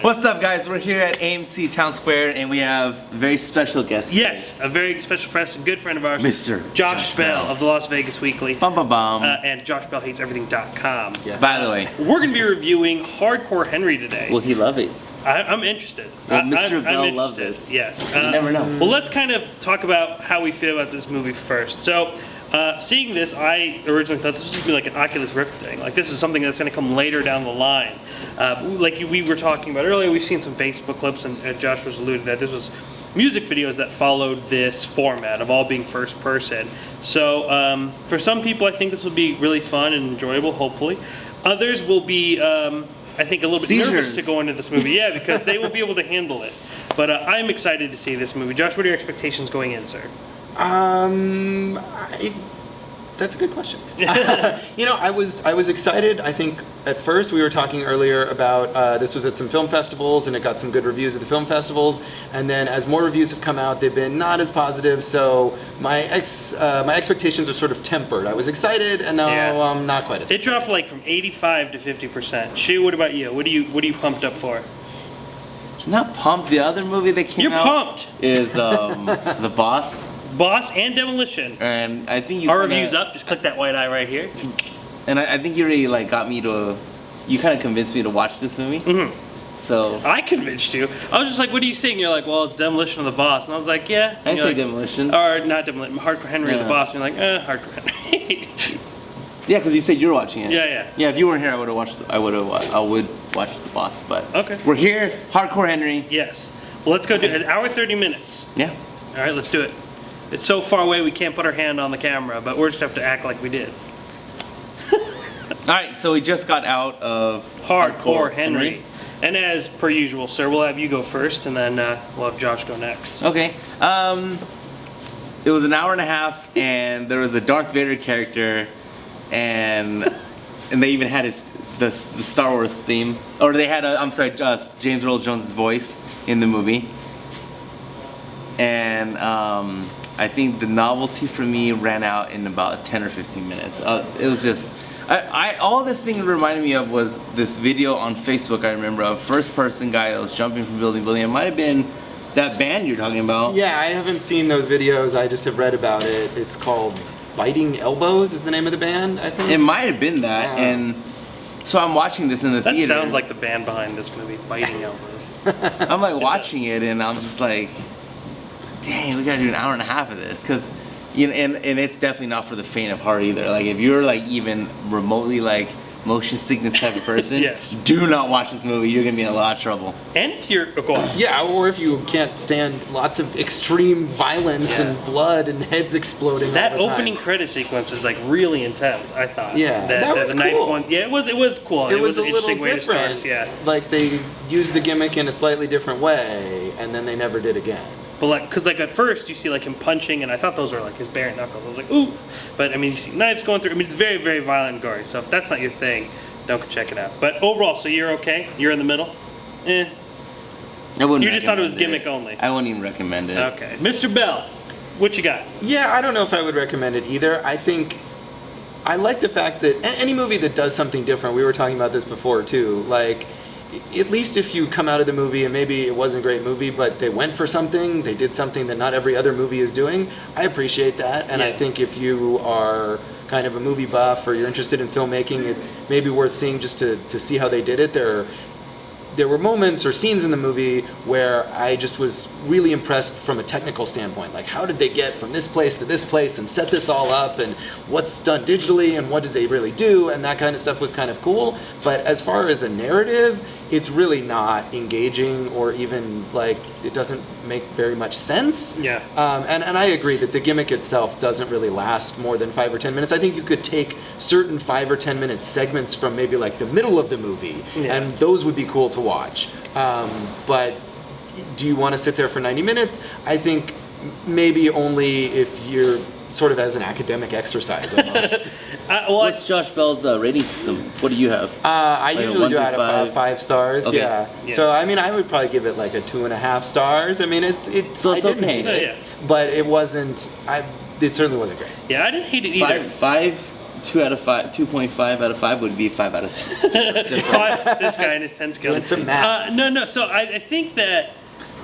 What's up, guys? We're here at AMC Town Square, and we have a very special guest. Yes, a very special friend, a good friend of ours, Mr. Josh Bell of the Las Vegas Weekly. Bum bum bum. And JoshBellHatesEverything.com. Yeah. By the way, We're going to be reviewing Hardcore Henry today. will he love it? I'm interested. Will Mr. I'm Bell interested. love this? Yes. You never know. Well, let's kind of talk about how we feel about this movie first. So, seeing this, I originally thought this was going to be like an Oculus Rift thing. Like, this is something that's going to come later down the line. Like we were talking about earlier, we've seen some Facebook clips, and Josh was alluded that this was music videos that followed this format of all being first person. So, for some people, I think this will be really fun and enjoyable, hopefully. Others will be, I think, a little bit nervous to go into this movie. Yeah, because they won't be able to handle it. But I'm excited to see this movie. Josh, what are your expectations going in, sir? That's a good question. I was excited. I think at first we were talking earlier about this was at some film festivals and it got some good reviews at the film festivals. And then as more reviews have come out, they've been not as positive. So my expectations are sort of tempered. I was excited, and now I'm not quite as. It dropped like from 85 to 50%. Shu, what about you? What are you pumped up for? Not pumped. The other movie that came You're out pumped. is The Boss. Boss and Demolition. And I think you Our kinda, review's up. Just click that white eye right here. And I think you really got me to. You kind of convinced me to watch this movie. Mm-hmm. So I convinced you. I was just like, what are you saying? You're like, well, it's Demolition of the Boss. And I was like, yeah. I And you're say like, Demolition. Or not Demolition, Hardcore Henry of the Yeah. Boss. And you're like, Hardcore Henry. Yeah, because you said you were watching it. Yeah. Yeah, if you weren't here, I would watch The Boss. But Okay. we're here, Hardcore Henry. Yes. Well, let's go do an hour 30 minutes. Yeah. All right, let's do it. It's so far away we can't put our hand on the camera, but we're just have to act like we did. All right, so we just got out of Hardcore Henry. And as per usual, sir, we'll have you go first, and then we'll have Josh go next. Okay. It was an hour and a half, and there was a Darth Vader character, and they even had the Star Wars theme, or they had James Earl Jones' voice in the movie, and I think the novelty for me ran out in about 10 or 15 minutes. It was just. All this thing reminded me of was this video on Facebook. I remember a first-person guy that was jumping from building to building. It might have been that band you're talking about. Yeah, I haven't seen those videos. I just have read about it. It's called Biting Elbows is the name of the band, I think. It might have been that, and so I'm watching this in the theater. That sounds like the band behind this movie, Biting Elbows. I'm like watching it, and I'm just like, dang, we gotta do an hour and a half of this, because. And it's definitely not for the faint of heart either. Like, if you're like even remotely like motion sickness type of person, Yes. do not watch this movie. You're gonna be in a lot of trouble. And if you're, go on. Yeah, or if you can't stand lots of extreme violence and blood and heads exploding. That all the time. opening credit sequence is like really intense, I thought. Yeah, that was the ninth cool. one. Yeah, it was cool. It was a an little interesting way to start, different. yeah. Like they used the gimmick in a slightly different way, and then they never did again. But like, cause like at first you see like him punching, and I thought those were like his bare knuckles. I was like, ooh. But I mean, you see knives going through. I mean, it's very, very violent and gory. So if that's not your thing, don't go check it out. But overall, so you're okay? You're in the middle? I wouldn't. You just thought it was recommend gimmick only. I wouldn't even recommend it. Okay, Mr. Bell, what you got? Yeah, I don't know if I would recommend it either. I think I like the fact that any movie that does something different, we were talking about this before too, like at least if you come out of the movie and maybe it wasn't a great movie, but they went for something, they did something that not every other movie is doing, I appreciate that. And I think if you are kind of a movie buff or you're interested in filmmaking, it's maybe worth seeing just to see how they did it. There were moments or scenes in the movie where I just was really impressed from a technical standpoint. Like, how did they get from this place to this place and set this all up, and what's done digitally and what did they really do, and that kind of stuff was kind of cool. But as far as a narrative, it's really not engaging, or even like it doesn't make very much sense. Yeah. And I agree that the gimmick itself doesn't really last more than 5 or 10 minutes. I think you could take certain 5 or 10 minute segments from maybe like the middle of the movie, and those would be cool to watch. But do you want to sit there for 90 minutes? I think maybe only if you're sort of as an academic exercise almost. What's Josh Bell's rating system? What do you have? I Like a usually 1 do through out of 5 stars. Okay. Yeah. Yeah. So I mean, I would probably give it like a 2.5 stars. I mean, So it's I didn't okay. hate it, Yeah. but it wasn't. It certainly wasn't great. Yeah, I didn't hate it either. Five 2 out of 5, 2.5 out of 5 would be 5 out of 10. This guy and his 10 skills. Doing some math. No. So I think that.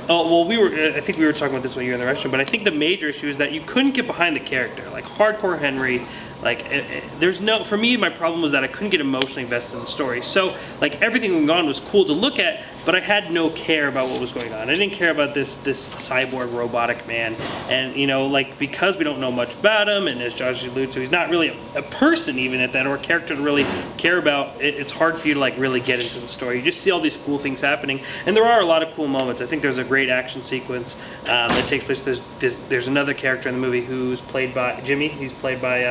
Oh well, I think we were talking about this when you were in the restaurant. But I think the major issue is that you couldn't get behind the character, like hardcore Henry. Like, there's no. For me, my problem was that I couldn't get emotionally invested in the story. So, like, everything going on was cool to look at, but I had no care about what was going on. I didn't care about this cyborg robotic man, and like, because we don't know much about him, and as Josh alluded to, he's not really a person even at that, or a character to really care about. It's hard for you to like really get into the story. You just see all these cool things happening, and there are a lot of cool moments. I think there's a great action sequence that takes place. There's another character in the movie who's played by Jimmy. He's played by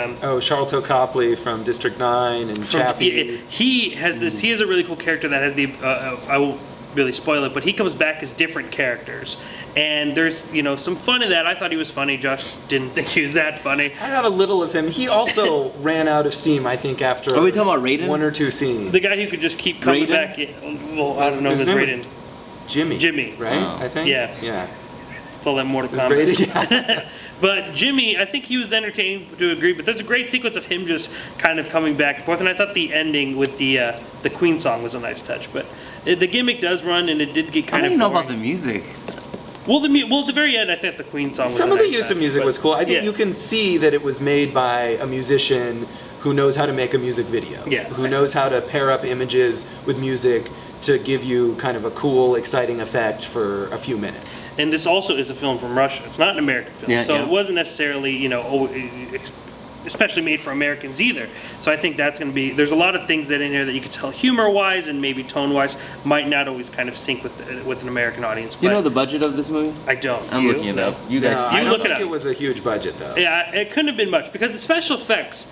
Charlton Copley from District 9 and Chappie. He has this. He has a really cool character that has the. I won't really spoil it, but he comes back as different characters, and there's some fun in that. I thought he was funny. Josh didn't think he was that funny. I got a little of him. He also ran out of steam, I think, after. Are we talking about Raiden? 1 or 2 scenes. The guy who could just keep coming Raiden? back. Well, I don't know if His it's name was Raiden. Jimmy, right? Oh. I think. Yeah. It's all that Mortal Was Kombat. rated, yeah. But Jimmy, I think he was entertaining to agree. But there's a great sequence of him just kind of coming back and forth. And I thought the ending with the Queen song was a nice touch. But the gimmick does run, and it did get I kind don't of. even know boring. about the music. Well, at the very end, I think the Queen song was Some a of the nice use touch, of music but- was cool. I think yeah. you can see that it was made by a musician who knows how to make a music video. Yeah. Who knows how to pair up images with music to give you kind of a cool, exciting effect for a few minutes. And this also is a film from Russia. It's not an American film, Yeah, so yeah. it wasn't necessarily especially made for Americans either. So I think that's going to be. There's a lot of things that in there that you could tell humor-wise and maybe tone-wise might not always kind of sync with an American audience. Do you but know the budget of this movie? I don't. I'm You? looking it No. up. You guys. No, You I don't look it think up. it was a huge budget, though. Yeah, it couldn't have been much because the special effects,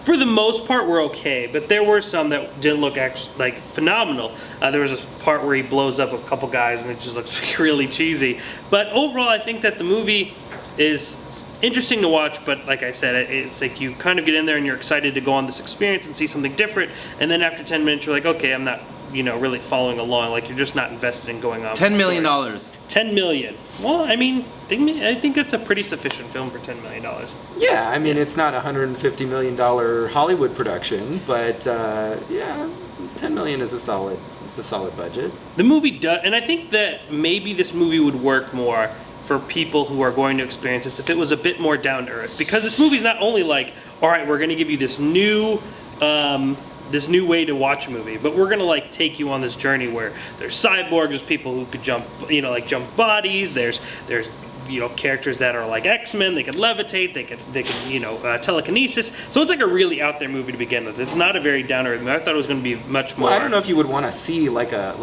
for the most part, were okay, but there were some that didn't look like phenomenal. There was a part where he blows up a couple guys, and it just looks really cheesy. But overall, I think that the movie is interesting to watch. But like I said, it's like you kind of get in there and you're excited to go on this experience and see something different, and then after 10 minutes, you're like, okay, I'm not. Really following along, like you're just not invested in going on. with $10 the million. story. $10 million. Well, I mean, I think that's a pretty sufficient film for $10 million. Yeah, I mean, it's not a $150 million Hollywood production, but yeah, $10 million is a solid budget. The movie does, and I think that maybe this movie would work more for people who are going to experience this if it was a bit more down to earth. Because this movie's not only like, all right, we're going to give you this new way to watch a movie, but we're gonna like take you on this journey where there's cyborgs, there's people who could jump, like jump bodies. There's characters that are like X-Men. They could levitate. They could telekinesis. So it's like a really out there movie to begin with. It's not a very down to earth movie. I thought it was gonna be much more. Well, I don't know if you would want to see like a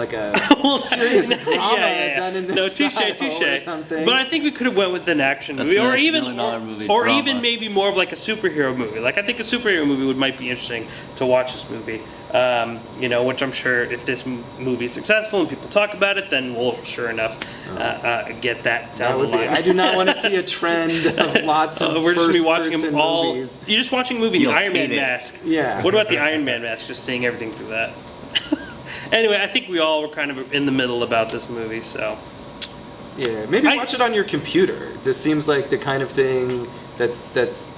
serious drama done in this style or something. But I think we could have went with an action That's movie, the or next even $1 million movie, or drama. even maybe more of like a superhero movie. Like I think a superhero movie might be interesting to watch this movie. Which I'm sure if this movie is successful and people talk about it, then we'll sure enough get that down the line. I do not want to see a trend of lots of we're just gonna be watching first-person them all. movies. You're just watching a movie, The You'll Iron Man hate it. mask. Yeah. What about the Iron Man mask? Just seeing everything through that. Anyway, I think we all were kind of in the middle about this movie, so. Yeah, maybe watch it on your computer. This seems like the kind of thing that's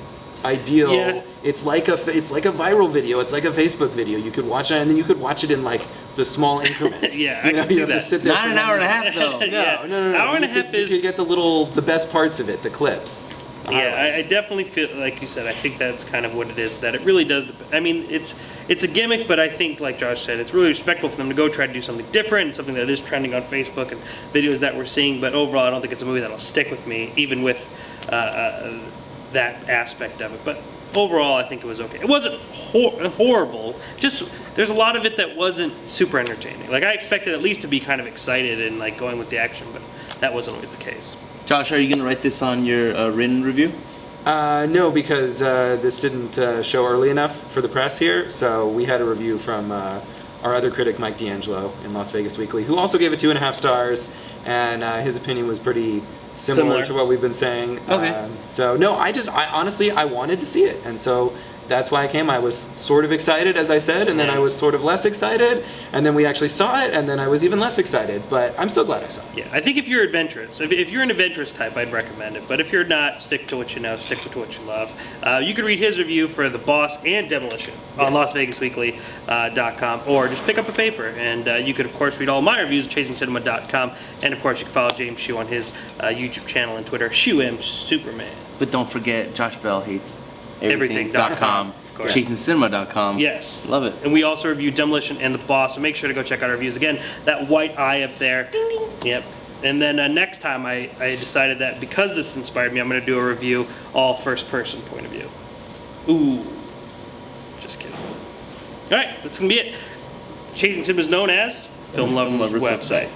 ideal. Yeah. It's like a viral video. It's like a Facebook video. You could watch it, and then you could watch it in like the small increments. Yeah, I can you see have that. to sit there. Not for an hour and a 1 half though. Yeah. No. Hour and a You half could- is- You could get the best parts of it, the clips. the Yeah, I highlights. definitely feel like you said. I think that's kind of what it is. That it really does. I mean, it's a gimmick, but I think, like Josh said, it's really respectful for them to go try to do something different, and something that is trending on Facebook and videos that we're seeing. But overall, I don't think it's a movie that'll stick with me, even with that aspect of it. But overall, I think it was okay. It wasn't horrible. Just there's a lot of it that wasn't super entertaining. Like I expected at least to be kind of excited and like going with the action, but that wasn't always the case. Josh, are you gonna write this on your written review? No, because this didn't show early enough for the press here. So we had a review from our other critic, Mike D'Angelo, in Las Vegas Weekly, who also gave it 2.5 stars, and his opinion was pretty similar to what we've been saying. Okay. So no, I honestly, I wanted to see it, and so that's why I came. I was sort of excited, as I said, and then Yeah. I was sort of less excited, and then we actually saw it, and then I was even less excited. But I'm still glad I saw it. Yeah, I think if you're adventurous, if you're an adventurous type, I'd recommend it. But if you're not, stick to what you know, stick to what you love. You can read his review for The Boss and Demolition on Yes. LasVegasWeekly.com, or just pick up a paper. And you could, of course, read all my reviews at ChasingCinema.com. And, of course, you can follow James Shue on his YouTube channel and Twitter, ShueM Superman. But don't forget, Josh Bell hates Everything.com, of course. ChasingCinema.com. Yes. Love it. And we also review Demolition and The Boss, so make sure to go check out our reviews. Again, that white eye up there. Ding, ding. Yep. And then next time I decided that because this inspired me, I'm going to do a review all first person point of view. Ooh. Just kidding. All right, that's going to be it. Chasing Cinema is known as Film Lovers' Lovers' website. website.